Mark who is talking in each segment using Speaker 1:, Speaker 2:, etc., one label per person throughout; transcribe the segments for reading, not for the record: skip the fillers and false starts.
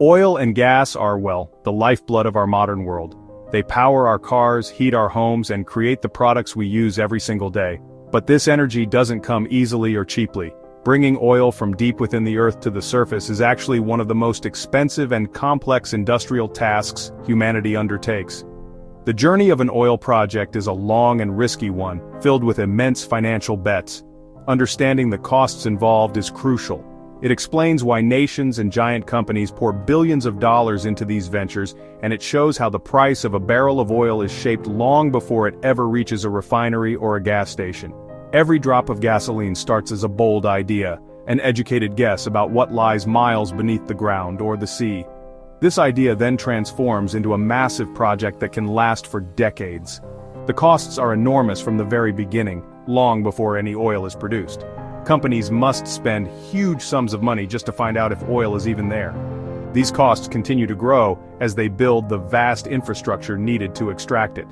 Speaker 1: Oil and gas are, well, the lifeblood of our modern world. They power our cars, heat our homes, and create the products we use every single day. But this energy doesn't come easily or cheaply. Bringing oil from deep within the earth to the surface is actually one of the most expensive and complex industrial tasks humanity undertakes. The journey of an oil project is a long and risky one, filled with immense financial bets. Understanding the costs involved is crucial. It explains why nations and giant companies pour billions of dollars into these ventures, and it shows how the price of a barrel of oil is shaped long before it ever reaches a refinery or a gas station. Every drop of gasoline starts as a bold idea, an educated guess about what lies miles beneath the ground or the sea. This idea then transforms into a massive project that can last for decades. The costs are enormous from the very beginning, long before any oil is produced. Companies must spend huge sums of money just to find out if oil is even there. These costs continue to grow as they build the vast infrastructure needed to extract it.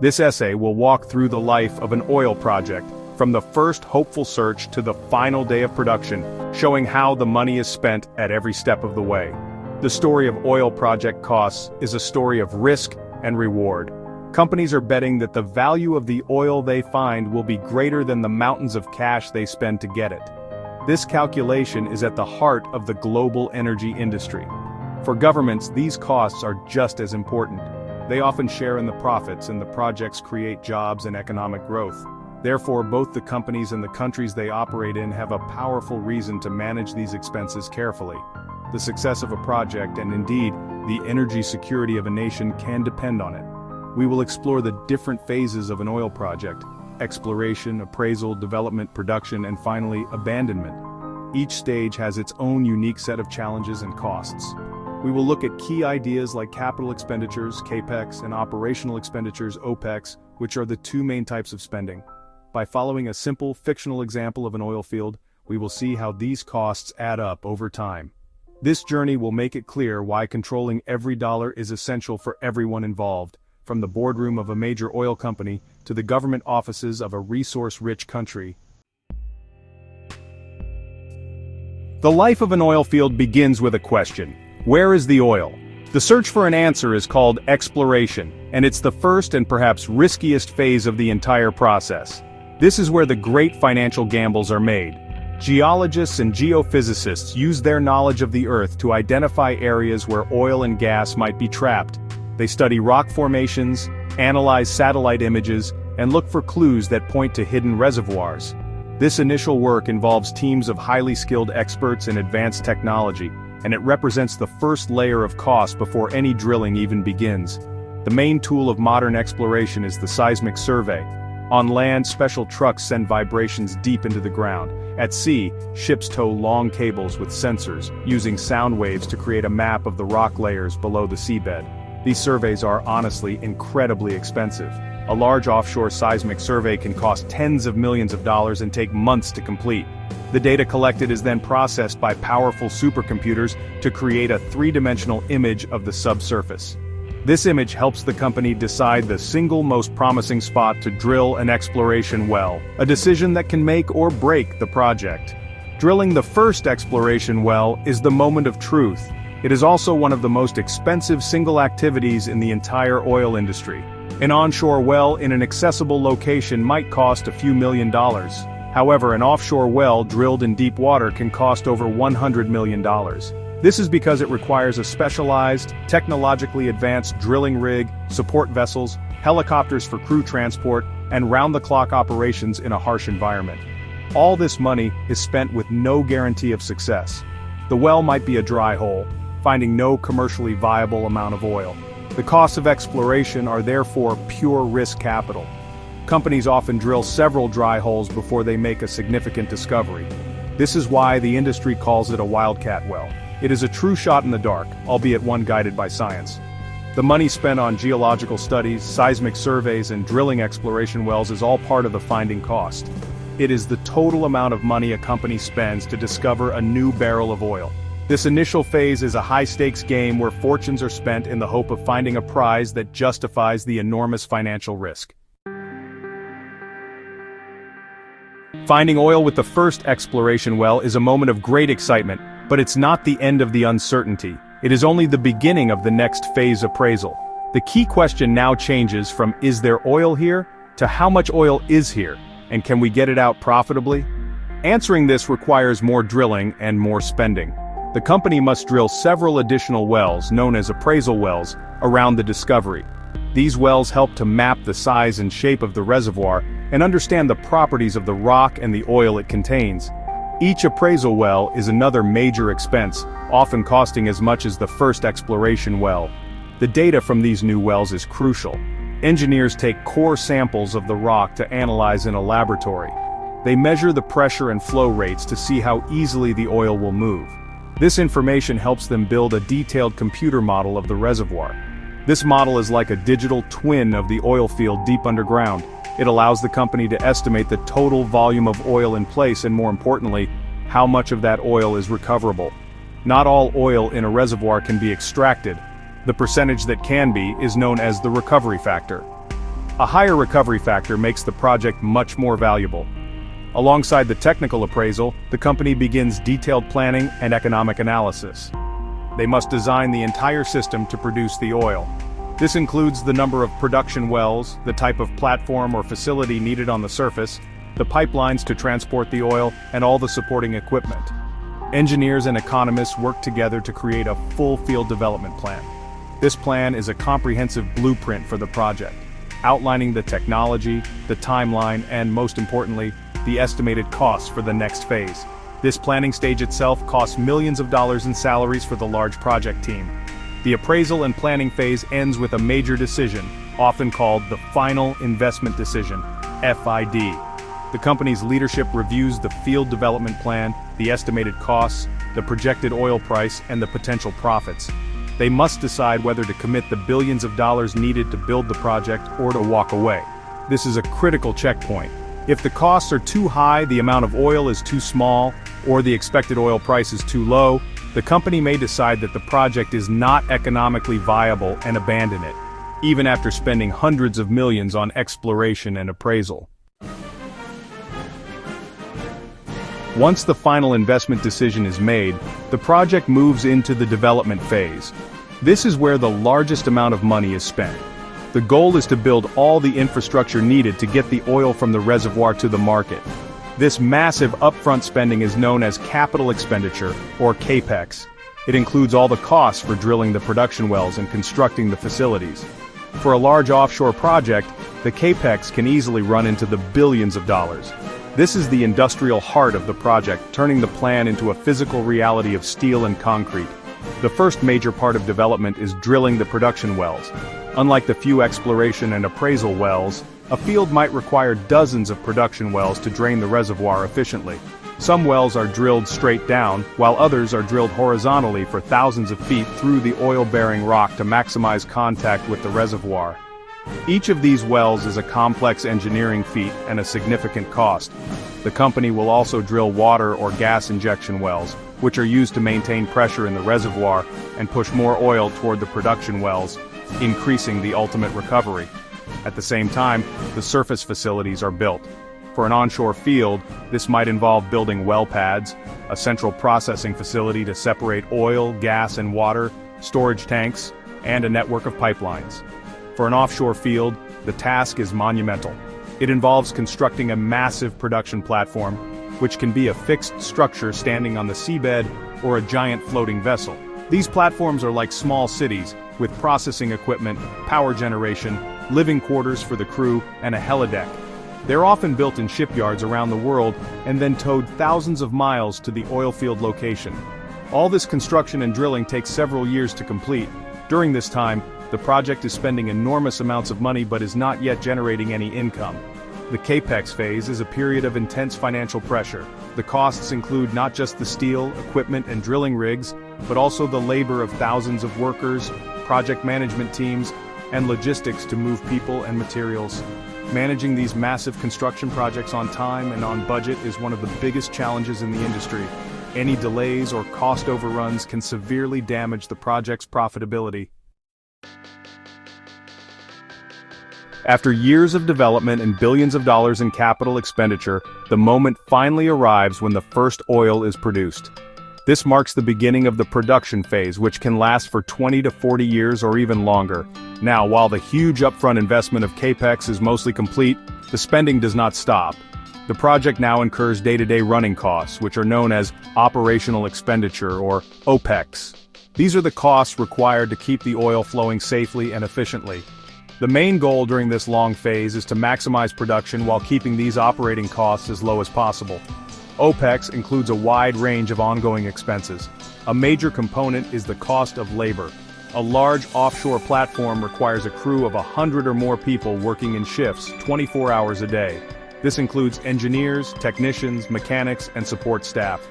Speaker 1: This essay will walk through the life of an oil project, from the first hopeful search to the final day of production, showing how the money is spent at every step of the way. The story of oil project costs is a story of risk and reward. Companies are betting that the value of the oil they find will be greater than the mountains of cash they spend to get it. This calculation is at the heart of the global energy industry. For governments, these costs are just as important. They often share in the profits, and the projects create jobs and economic growth. Therefore, both the companies and the countries they operate in have a powerful reason to manage these expenses carefully. The success of a project, and indeed, the energy security of a nation, can depend on it. We will explore the different phases of an oil project: exploration, appraisal, development, production, and finally, abandonment. Each stage has its own unique set of challenges and costs. We will look at key ideas like capital expenditures, CAPEX, and operational expenditures, OPEX, which are the two main types of spending. By following a simple, fictional example of an oil field, we will see how these costs add up over time. This journey will make it clear why controlling every dollar is essential for everyone involved, from the boardroom of a major oil company to the government offices of a resource-rich country. The life of an oil field begins with a question: where is the oil? The search for an answer is called exploration, and it's the first and perhaps riskiest phase of the entire process. This is where the great financial gambles are made. Geologists and geophysicists use their knowledge of the Earth to identify areas where oil and gas might be trapped. They study rock formations, analyze satellite images, and look for clues that point to hidden reservoirs. This initial work involves teams of highly skilled experts in advanced technology, and it represents the first layer of cost before any drilling even begins. The main tool of modern exploration is the seismic survey. On land, special trucks send vibrations deep into the ground. At sea, ships tow long cables with sensors, using sound waves to create a map of the rock layers below the seabed. These surveys are honestly incredibly expensive. A large offshore seismic survey can cost tens of millions of dollars and take months to complete. The data collected is then processed by powerful supercomputers to create a three-dimensional image of the subsurface. This image helps the company decide the single most promising spot to drill an exploration well, a decision that can make or break the project. Drilling the first exploration well is the moment of truth. It is also one of the most expensive single activities in the entire oil industry. An onshore well in an accessible location might cost a few $1 million. However, an offshore well drilled in deep water can cost over $100 million. This is because it requires a specialized, technologically advanced drilling rig, support vessels, helicopters for crew transport, and round-the-clock operations in a harsh environment. All this money is spent with no guarantee of success. The well might be a dry hole, finding no commercially viable amount of oil. The costs of exploration are therefore pure risk capital. Companies often drill several dry holes before they make a significant discovery. This is why the industry calls it a wildcat well. It is a true shot in the dark, albeit one guided by science. The money spent on geological studies, seismic surveys, and drilling exploration wells is all part of the finding cost. It is the total amount of money a company spends to discover a new barrel of oil. This initial phase is a high-stakes game where fortunes are spent in the hope of finding a prize that justifies the enormous financial risk. Finding oil with the first exploration well is a moment of great excitement, but it's not the end of the uncertainty. It is only the beginning of the next phase appraisal. The key question now changes from "is there oil here?" to "how much oil is here, and can we get it out profitably?" Answering this requires more drilling and more spending. The company must drill several additional wells, known as appraisal wells, around the discovery. These wells help to map the size and shape of the reservoir and understand the properties of the rock and the oil it contains. Each appraisal well is another major expense, often costing as much as the first exploration well. The data from these new wells is crucial. Engineers take core samples of the rock to analyze in a laboratory. They measure the pressure and flow rates to see how easily the oil will move. This information helps them build a detailed computer model of the reservoir. This model is like a digital twin of the oil field deep underground. It allows the company to estimate the total volume of oil in place and, more importantly, how much of that oil is recoverable. Not all oil in a reservoir can be extracted. The percentage that can be is known as the recovery factor. A higher recovery factor makes the project much more valuable. Alongside the technical appraisal, the company begins detailed planning and economic analysis. They must design the entire system to produce the oil. This includes the number of production wells, the type of platform or facility needed on the surface, the pipelines to transport the oil, and all the supporting equipment. Engineers and economists work together to create a full field development plan. This plan is a comprehensive blueprint for the project, outlining the technology, the timeline, and, most importantly, the estimated costs for the next phase. This planning stage itself costs millions of dollars in salaries for the large project team. The appraisal and planning phase ends with a major decision, often called the Final Investment Decision, FID. The company's leadership reviews the field development plan, the estimated costs, the projected oil price, and the potential profits. They must decide whether to commit the billions of dollars needed to build the project or to walk away. This is a critical checkpoint. If the costs are too high, the amount of oil is too small, or the expected oil price is too low, the company may decide that the project is not economically viable and abandon it, even after spending hundreds of millions on exploration and appraisal. Once the final investment decision is made, the project moves into the development phase. This is where the largest amount of money is spent. The goal is to build all the infrastructure needed to get the oil from the reservoir to the market. This massive upfront spending is known as capital expenditure, or CAPEX. It includes all the costs for drilling the production wells and constructing the facilities. For a large offshore project, the CAPEX can easily run into the billions of dollars. This is the industrial heart of the project, turning the plan into a physical reality of steel and concrete. The first major part of development is drilling the production wells. Unlike the few exploration and appraisal wells, a field might require dozens of production wells to drain the reservoir efficiently. Some wells are drilled straight down, while others are drilled horizontally for thousands of feet through the oil-bearing rock to maximize contact with the reservoir. Each of these wells is a complex engineering feat and a significant cost. The company will also drill water or gas injection wells, which are used to maintain pressure in the reservoir and push more oil toward the production wells, increasing the ultimate recovery. At the same time, the surface facilities are built. For an onshore field, this might involve building well pads, a central processing facility to separate oil, gas, and water, storage tanks, and a network of pipelines. For an offshore field, the task is monumental. It involves constructing a massive production platform, which can be a fixed structure standing on the seabed or a giant floating vessel. These platforms are like small cities, with processing equipment, power generation, living quarters for the crew, and a helideck. They're often built in shipyards around the world and then towed thousands of miles to the oil field location. All this construction and drilling takes several years to complete. During this time, the project is spending enormous amounts of money but is not yet generating any income. The CAPEX phase is a period of intense financial pressure. The costs include not just the steel, equipment, and drilling rigs, but also the labor of thousands of workers, project management teams, and logistics to move people and materials. Managing these massive construction projects on time and on budget is one of the biggest challenges in the industry. Any delays or cost overruns can severely damage the project's profitability. After years of development and billions of dollars in capital expenditure, the moment finally arrives when the first oil is produced. This marks the beginning of the production phase, which can last for 20 to 40 years or even longer. Now, while the huge upfront investment of CAPEX is mostly complete, the spending does not stop. The project now incurs day-to-day running costs, which are known as operational expenditure or OPEX. These are the costs required to keep the oil flowing safely and efficiently. The main goal during this long phase is to maximize production while keeping these operating costs as low as possible. OPEX includes a wide range of ongoing expenses. A major component is the cost of labor. A large offshore platform requires a crew of 100 or more people working in shifts 24 hours a day. This includes engineers, technicians, mechanics, and support staff.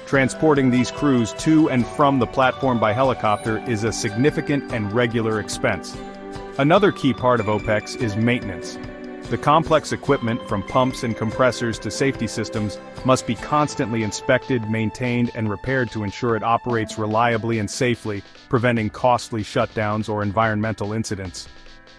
Speaker 1: Transporting these crews to and from the platform by helicopter is a significant and regular expense. Another key part of OPEX is maintenance. The complex equipment, from pumps and compressors to safety systems, must be constantly inspected, maintained, and repaired to ensure it operates reliably and safely, preventing costly shutdowns or environmental incidents.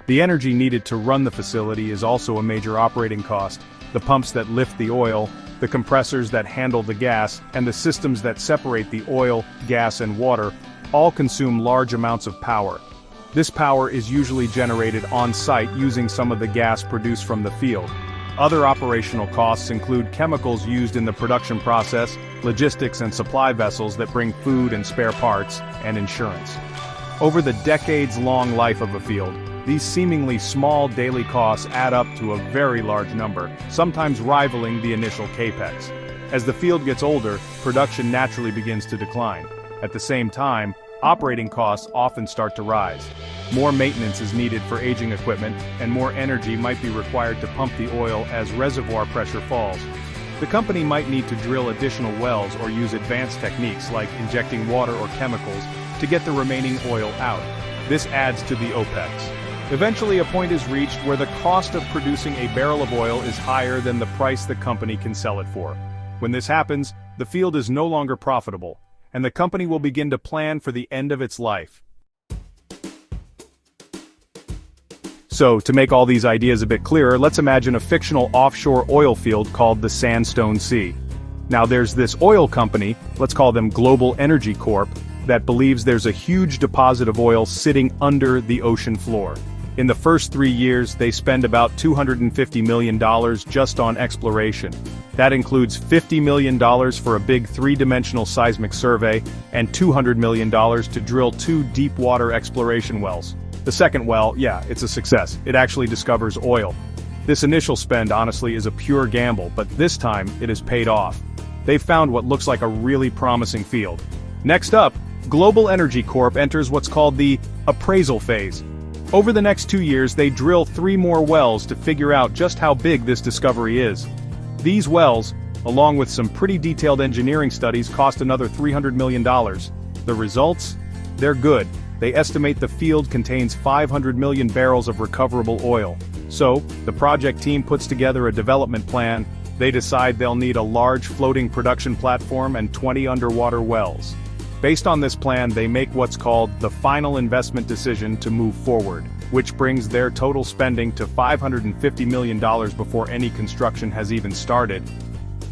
Speaker 1: The energy needed to run the facility is also a major operating cost. The pumps that lift the oil, the compressors that handle the gas, and the systems that separate the oil, gas, and water all consume large amounts of power. This power is usually generated on-site using some of the gas produced from the field. Other operational costs include chemicals used in the production process, logistics and supply vessels that bring food and spare parts, and insurance. Over the decades-long life of a field, these seemingly small daily costs add up to a very large number, sometimes rivaling the initial capex. As the field gets older, production naturally begins to decline. At the same time, operating costs often start to rise. More maintenance is needed for aging equipment, and more energy might be required to pump the oil as reservoir pressure falls. The company might need to drill additional wells or use advanced techniques like injecting water or chemicals to get the remaining oil out. This adds to the OPEX. Eventually, a point is reached where the cost of producing a barrel of oil is higher than the price the company can sell it for. When this happens, the field is no longer profitable, and the company will begin to plan for the end of its life. So, to make all these ideas a bit clearer, let's imagine a fictional offshore oil field called the Sandstone Sea. Now there's this oil company, let's call them Global Energy Corp, that believes there's a huge deposit of oil sitting under the ocean floor. In the first 3 years, they spend about $250 million just on exploration. That includes $50 million for a big 3-dimensional seismic survey, and $200 million to drill 2 deep-water exploration wells. The second well, yeah, it's a success. It actually discovers oil. This initial spend, honestly, is a pure gamble, but this time, it has paid off. They've found what looks like a really promising field. Next up, Global Energy Corp enters what's called the appraisal phase. Over the next 2 years, they drill 3 more wells to figure out just how big this discovery is. These wells, along with some pretty detailed engineering studies, cost another $300 million. The results? They're good. They estimate the field contains 500 million barrels of recoverable oil. So, the project team puts together a development plan. They decide they'll need a large floating production platform and 20 underwater wells. Based on this plan, they make what's called the final investment decision to move forward, which brings their total spending to $550 million before any construction has even started.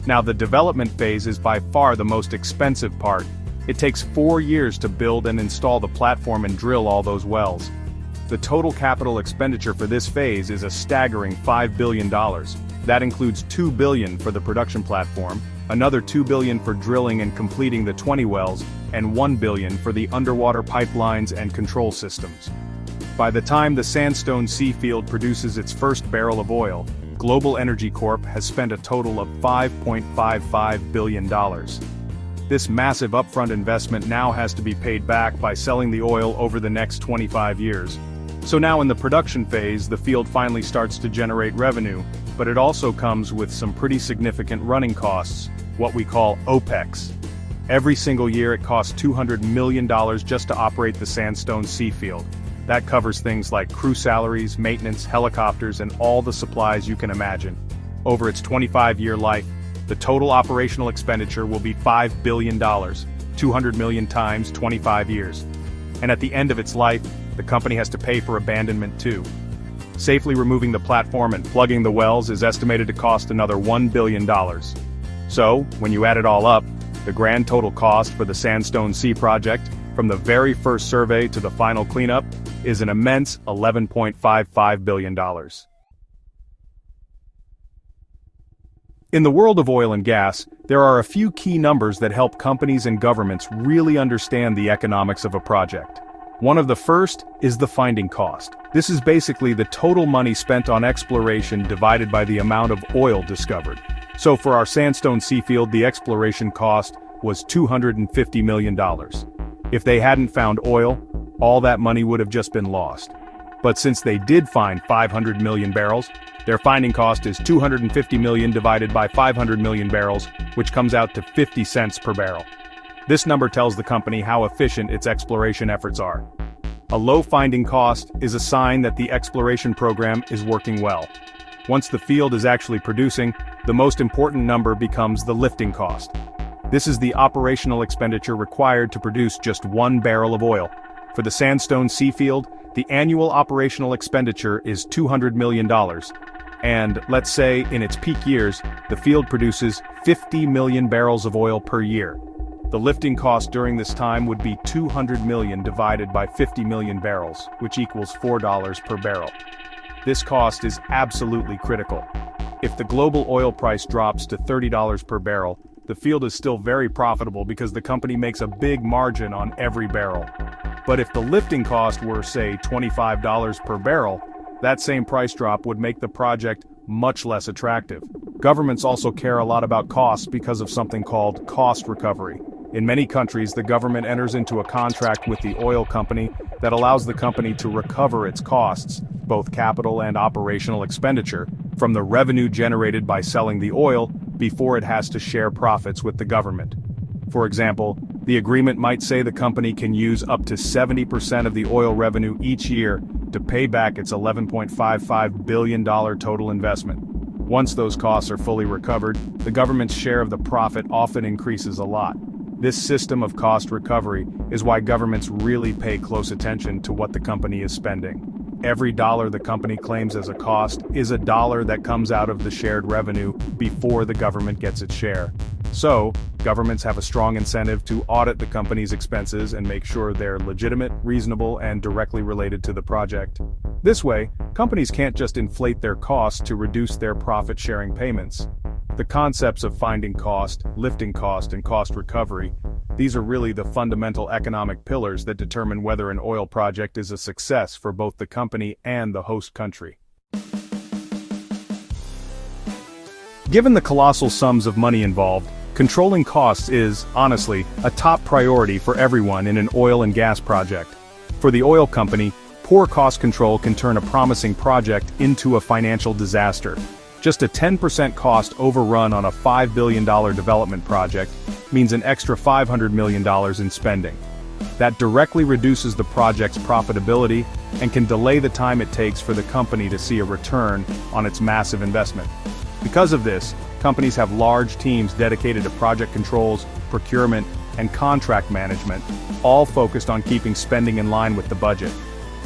Speaker 1: Now, the development phase is by far the most expensive part. It takes 4 years to build and install the platform and drill all those wells. The total capital expenditure for this phase is a staggering $5 billion. That includes $2 billion for the production platform, another $2 billion for drilling and completing the 20 wells, and $1 billion for the underwater pipelines and control systems. By the time the Sandstone Sea field produces its first barrel of oil, Global Energy Corp has spent a total of $5.55 billion. This massive upfront investment now has to be paid back by selling the oil over the next 25 years. So now in the production phase, the field finally starts to generate revenue, but it also comes with some pretty significant running costs, what we call OPEX. Every single year it costs $200 million just to operate the Sandstone Sea field. That covers things like crew salaries, maintenance, helicopters, and all the supplies you can imagine. Over its 25-year life, the total operational expenditure will be $5 billion, 200 million times 25 years. And at the end of its life, the company has to pay for abandonment too. Safely removing the platform and plugging the wells is estimated to cost another $1 billion. So, when you add it all up, The grand total cost for the Sandstone Sea project, from the very first survey to the final cleanup, is an immense $11.55 billion. In the world of oil and gas, there are a few key numbers that help companies and governments really understand the economics of a project. One of the first is the finding cost. This is basically the total money spent on exploration divided by the amount of oil discovered. So for our Sandstone Sea field, the exploration cost was $250 million. If they hadn't found oil, all that money would have just been lost. But since they did find 500 million barrels, their finding cost is $250 million divided by 500 million barrels, which comes out to 50 cents per barrel. This number tells the company how efficient its exploration efforts are. A low finding cost is a sign that the exploration program is working well. Once the field is actually producing, the most important number becomes the lifting cost. This is the operational expenditure required to produce just 1 barrel of oil. For the Sandstone Sea field, the annual operational expenditure is $200 million. And, let's say, in its peak years, the field produces 50 million barrels of oil per year. The lifting cost during this time would be 200 million divided by 50 million barrels, which equals $4 per barrel. This cost is absolutely critical. If the global oil price drops to $30 per barrel, the field is still very profitable because the company makes a big margin on every barrel. But if the lifting cost were, say, $25 per barrel, that same price drop would make the project much less attractive. Governments also care a lot about costs because of something called cost recovery. In many countries, the government enters into a contract with the oil company that allows the company to recover its costs, both capital and operational expenditure, from the revenue generated by selling the oil before it has to share profits with the government. For example, the agreement might say the company can use up to 70% of the oil revenue each year to pay back its $11.55 billion total investment. Once those costs are fully recovered, the government's share of the profit often increases a lot. This system of cost recovery is why governments really pay close attention to what the company is spending. Every dollar the company claims as a cost is a dollar that comes out of the shared revenue before the government gets its share. So, governments have a strong incentive to audit the company's expenses and make sure they're legitimate, reasonable, and directly related to the project. This way, companies can't just inflate their costs to reduce their profit-sharing payments. The concepts of finding cost, lifting cost, and cost recovery, these are really the fundamental economic pillars that determine whether an oil project is a success for both the company and the host country. Given the colossal sums of money involved, controlling costs is, honestly, a top priority for everyone in an oil and gas project. For the oil company, poor cost control can turn a promising project into a financial disaster. Just a 10% cost overrun on a $5 billion development project means an extra $500 million in spending. That directly reduces the project's profitability and can delay the time it takes for the company to see a return on its massive investment. Because of this, companies have large teams dedicated to project controls, procurement, and contract management, all focused on keeping spending in line with the budget.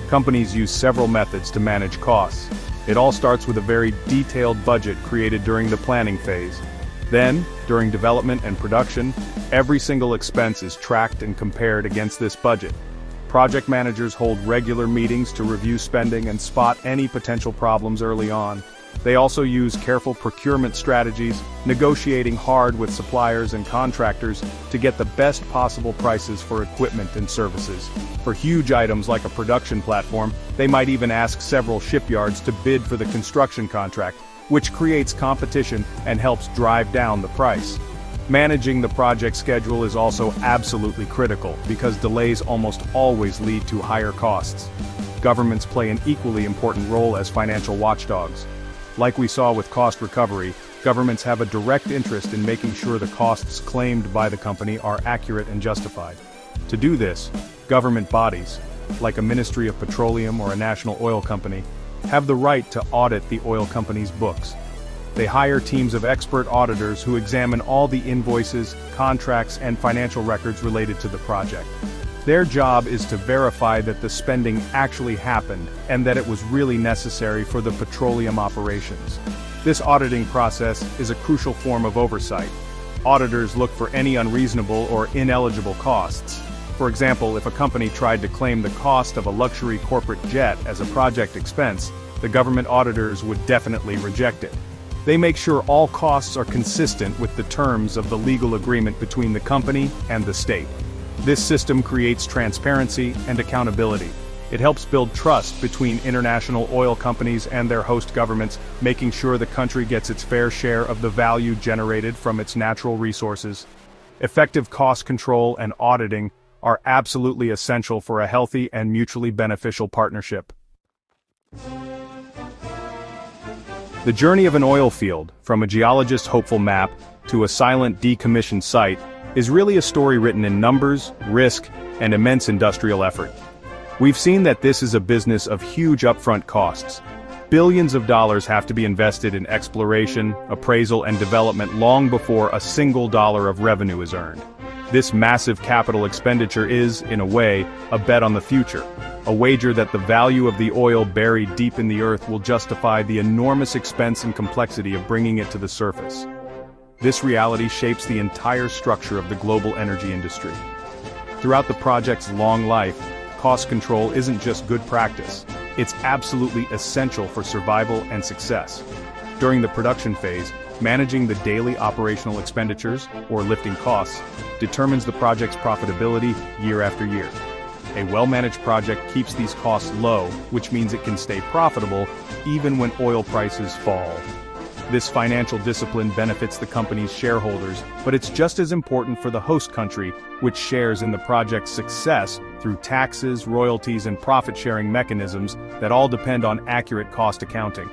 Speaker 1: Companies use several methods to manage costs. It all starts with a very detailed budget created during the planning phase. Then, during development and production, every single expense is tracked and compared against this budget. Project managers hold regular meetings to review spending and spot any potential problems early on. They also use careful procurement strategies, negotiating hard with suppliers and contractors to get the best possible prices for equipment and services. For huge items like a production platform, they might even ask several shipyards to bid for the construction contract, which creates competition and helps drive down the price. Managing the project schedule is also absolutely critical because delays almost always lead to higher costs. Governments play an equally important role as financial watchdogs. Like we saw with cost recovery, governments have a direct interest in making sure the costs claimed by the company are accurate and justified. To do this, government bodies, like a Ministry of Petroleum or a national oil company, have the right to audit the oil company's books. They hire teams of expert auditors who examine all the invoices, contracts, and financial records related to the project. Their job is to verify that the spending actually happened and that it was really necessary for the petroleum operations. This auditing process is a crucial form of oversight. Auditors look for any unreasonable or ineligible costs. For example, if a company tried to claim the cost of a luxury corporate jet as a project expense, the government auditors would definitely reject it. They make sure all costs are consistent with the terms of the legal agreement between the company and the state. This system creates transparency and accountability. It helps build trust between international oil companies and their host governments, making sure the country gets its fair share of the value generated from its natural resources. Effective cost control and auditing are absolutely essential for a healthy and mutually beneficial partnership. The journey of an oil field, from a geologist's hopeful map to a silent decommissioned site, is really a story written in numbers, risk, and immense industrial effort. We've seen that this is a business of huge upfront costs. Billions of dollars have to be invested in exploration, appraisal, and development long before a single dollar of revenue is earned. This massive capital expenditure is, in a way, a bet on the future, a wager that the value of the oil buried deep in the earth will justify the enormous expense and complexity of bringing it to the surface. This reality shapes the entire structure of the global energy industry. Throughout the project's long life, cost control isn't just good practice, it's absolutely essential for survival and success. During the production phase, managing the daily operational expenditures, or lifting costs, determines the project's profitability year after year. A well-managed project keeps these costs low, which means it can stay profitable even when oil prices fall. This financial discipline benefits the company's shareholders, but it's just as important for the host country, which shares in the project's success through taxes, royalties, and profit-sharing mechanisms that all depend on accurate cost accounting.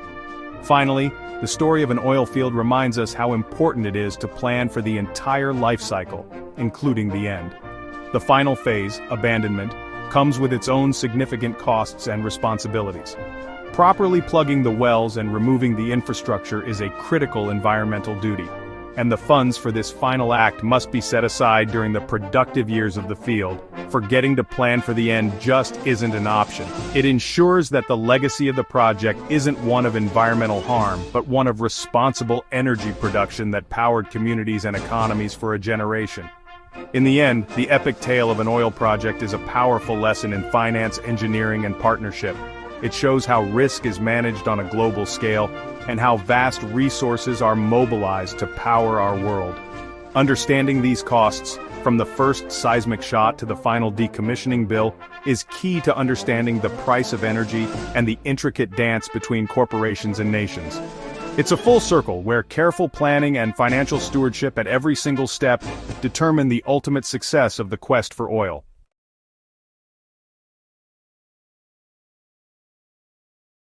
Speaker 1: Finally, the story of an oil field reminds us how important it is to plan for the entire life cycle, including the end. The final phase, abandonment, comes with its own significant costs and responsibilities. Properly plugging the wells and removing the infrastructure is a critical environmental duty, and the funds for this final act must be set aside during the productive years of the field. Forgetting to plan for the end just isn't an option. It ensures that the legacy of the project isn't one of environmental harm, but one of responsible energy production that powered communities and economies for a generation. In the end, the epic tale of an oil project is a powerful lesson in finance, engineering, and partnership. It shows how risk is managed on a global scale, and how vast resources are mobilized to power our world. Understanding these costs, from the first seismic shot to the final decommissioning bill, is key to understanding the price of energy and the intricate dance between corporations and nations. It's a full circle where careful planning and financial stewardship at every single step determine the ultimate success of the quest for oil.